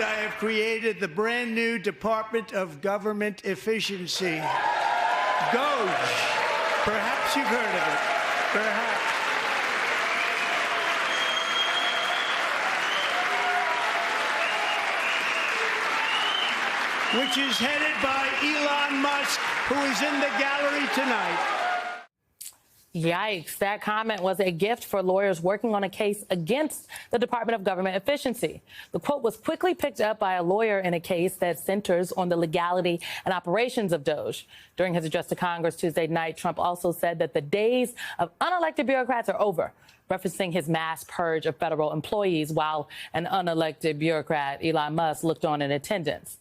I have created the brand new Department of Government Efficiency, DOGE. Perhaps you've heard of it. Perhaps. Which is headed by Elon Musk, who is in the gallery tonight. Yikes. That comment was a gift for lawyers working on a case against the Department of Government Efficiency. The quote was quickly picked up by a lawyer in a case that centers on the legality and operations of DOGE. During his address to Congress Tuesday night, Trump also said that the days of unelected bureaucrats are over, referencing his mass purge of federal employees while an unelected bureaucrat, Elon Musk, looked on in attendance.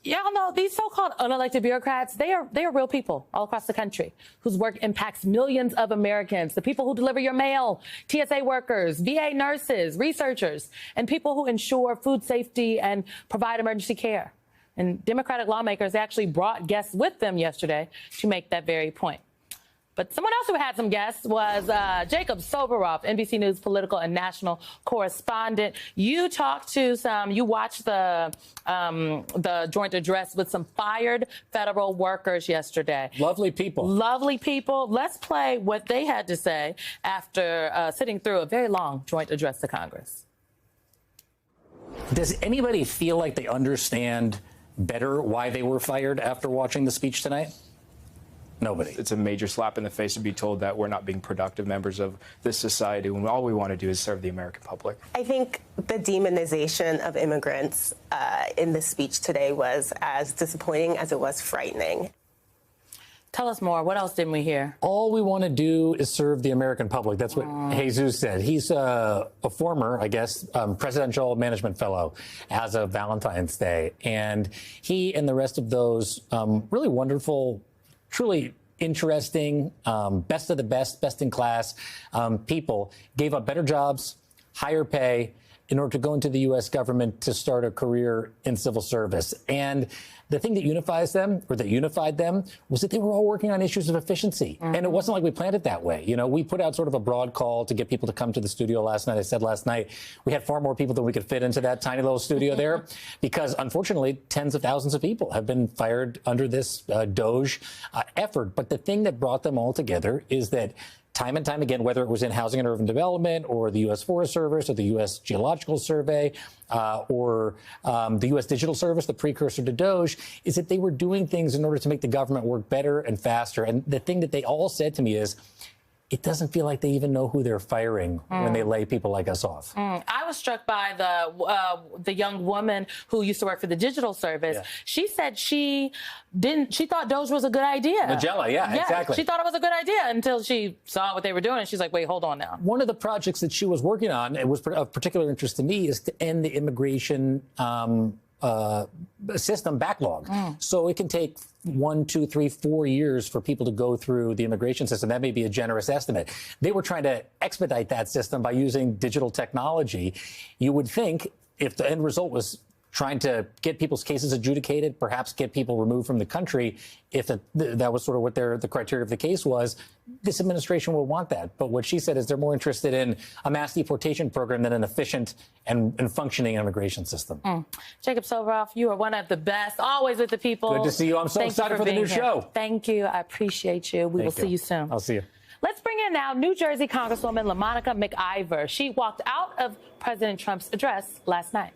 Y'all know these so-called unelected bureaucrats, they are real people all across the country whose work impacts millions of Americans, the people who deliver your mail, TSA workers, VA nurses, researchers, and people who ensure food safety and provide emergency care. And Democratic lawmakers actually brought guests with them yesterday to make that very point. But someone else who had some guests was Jacob Soboroff, NBC News political and national correspondent. You watched the joint address with some fired federal workers yesterday. Lovely people. Lovely people. Let's play what they had to say after sitting through a very long joint address to Congress. Does anybody feel like they understand better why they were fired after watching the speech tonight? Nobody. It's a major slap in the face to be told that we're not being productive members of this society when all we want to do is serve the American public. I think the demonization of immigrants in the speech today was as disappointing as it was frightening. Tell us more. What else didn't we hear? All we want to do is serve the American public. That's what Jesus said. He's a former, I guess, presidential management fellow as of Valentine's Day. And he and the rest of those really wonderful, truly interesting, best of the best in class people gave up better jobs, higher pay in order to go into the U.S. government to start a career in civil service. And the thing that unified them was that they were all working on issues of efficiency. And it wasn't like we planned it that way. You know, we put out sort of a broad call to get people to come to the studio last night. I said last night we had far more people than we could fit into that tiny little studio there because, unfortunately, tens of thousands of people have been fired under this DOGE effort. But the thing that brought them all together is that time and time again, whether it was in Housing and Urban Development or the U.S. Forest Service or the U.S. Geological Survey or the U.S. Digital Service, the precursor to DOGE, is that they were doing things in order to make the government work better and faster. And the thing that they all said to me is, it doesn't feel like they even know who they're firing when they lay people like us off. I was struck by the young woman who used to work for the Digital Service. Yeah. She said she thought DOGE was a good idea. Magella, yeah, exactly. She thought it was a good idea until she saw what they were doing, and she's like, wait, hold on now. One of the projects that she was working on, it was of particular interest to me, is to end the immigration system backlog. So it can take 1, 2, 3, 4 years for people to go through the immigration system. That may be a generous estimate. They were trying to expedite that system by using digital technology. You would think if the end result was trying to get people's cases adjudicated, perhaps get people removed from the country, if that was sort of what the criteria of the case was, this administration will want that. But what she said is they're more interested in a mass deportation program than an efficient and functioning immigration system. Jacob Soboroff, you are one of the best, always with the people. Good to see you. I'm so excited for the new show. Thank you. I appreciate you. We will see you soon. I'll see you. Let's bring in now New Jersey Congresswoman LaMonica McIver. She walked out of President Trump's address last night.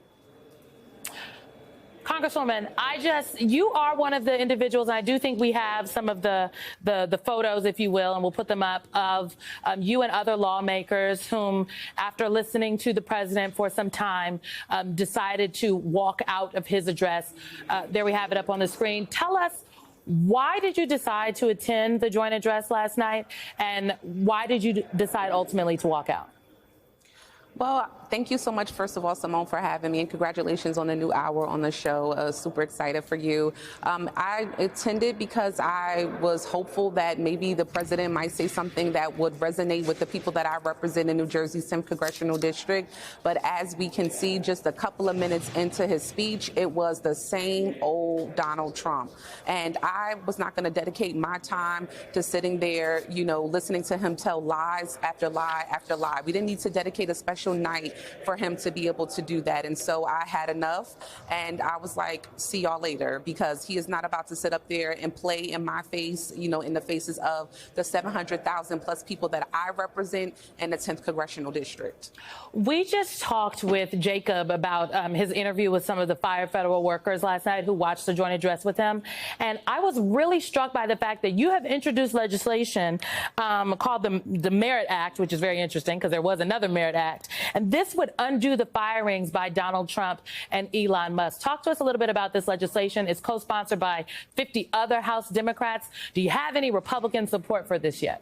Congresswoman, you are one of the individuals, and I do think we have some of the photos, if you will, and we'll put them up, of you and other lawmakers whom, after listening to the president for some time, decided to walk out of his address. There we have it up on the screen. Tell us, why did you decide to attend the joint address last night, and why did you decide ultimately to walk out? Well, thank you so much, first of all, Simone, for having me, and congratulations on the new hour on the show. Super excited for you. I attended because I was hopeful that maybe the president might say something that would resonate with the people that I represent in New Jersey's 10th Congressional District. But as we can see, just a couple of minutes into his speech, it was the same old Donald Trump. And I was not going to dedicate my time to sitting there, listening to him tell lies after lie after lie. We didn't need to dedicate a special night for him to be able to do that. And so I had enough, and I was like, see y'all later, because he is not about to sit up there and play in my face, you know, in the faces of the 700,000 plus people that I represent in the 10th Congressional District. We just talked with Jacob about his interview with some of the fired federal workers last night who watched the joint address with him. And I was really struck by the fact that you have introduced legislation called the Merit Act, which is very interesting because there was another Merit Act. And this would undo the firings by Donald Trump and Elon Musk. Talk to us a little bit about this legislation. It's co-sponsored by 50 other House Democrats. Do you have any Republican support for this yet?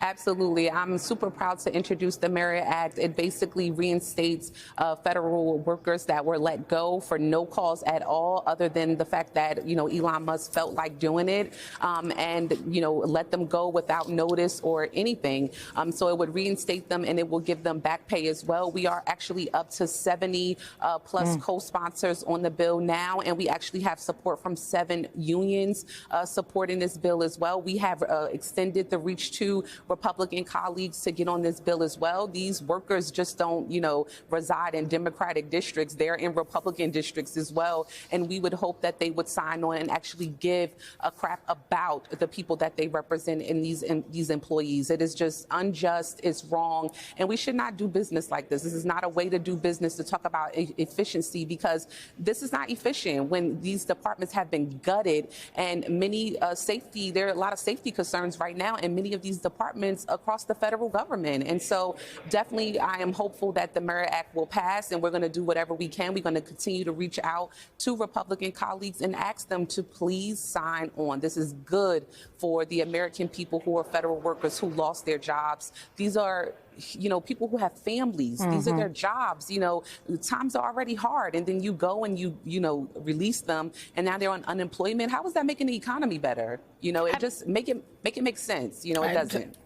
Absolutely. I'm super proud to introduce the Merit Act. It basically reinstates federal workers that were let go for no cause at all, other than the fact that, you know, Elon Musk felt like doing it, and, you know, let them go without notice or anything. So it would reinstate them, and it will give them back pay as well. We are actually up to 70 plus co-sponsors on the bill now, and we actually have support from 7 unions supporting this bill as well. We have extended the reach to Republican colleagues to get on this bill as well. These workers just don't, you know, reside in Democratic districts. They're in Republican districts as well. And we would hope that they would sign on and actually give a crap about the people that they represent in these employees. It is just unjust. It's wrong. And we should not do business like this. This is not a way to do business, to talk about efficiency, because this is not efficient when these departments have been gutted, and many there are a lot of safety concerns right now in many of these departments across the federal government. And so definitely I am hopeful that the Merit Act will pass, and we're going to do whatever we can. We're going to continue to reach out to Republican colleagues and ask them to please sign on. This is good for the American people who are federal workers who lost their jobs. These are, you know, people who have families. These are their jobs. You know, times are already hard, and then you go and you know, release them, and now they're on unemployment. How is that making the economy better? You know, it just make it make sense. You know, it doesn't.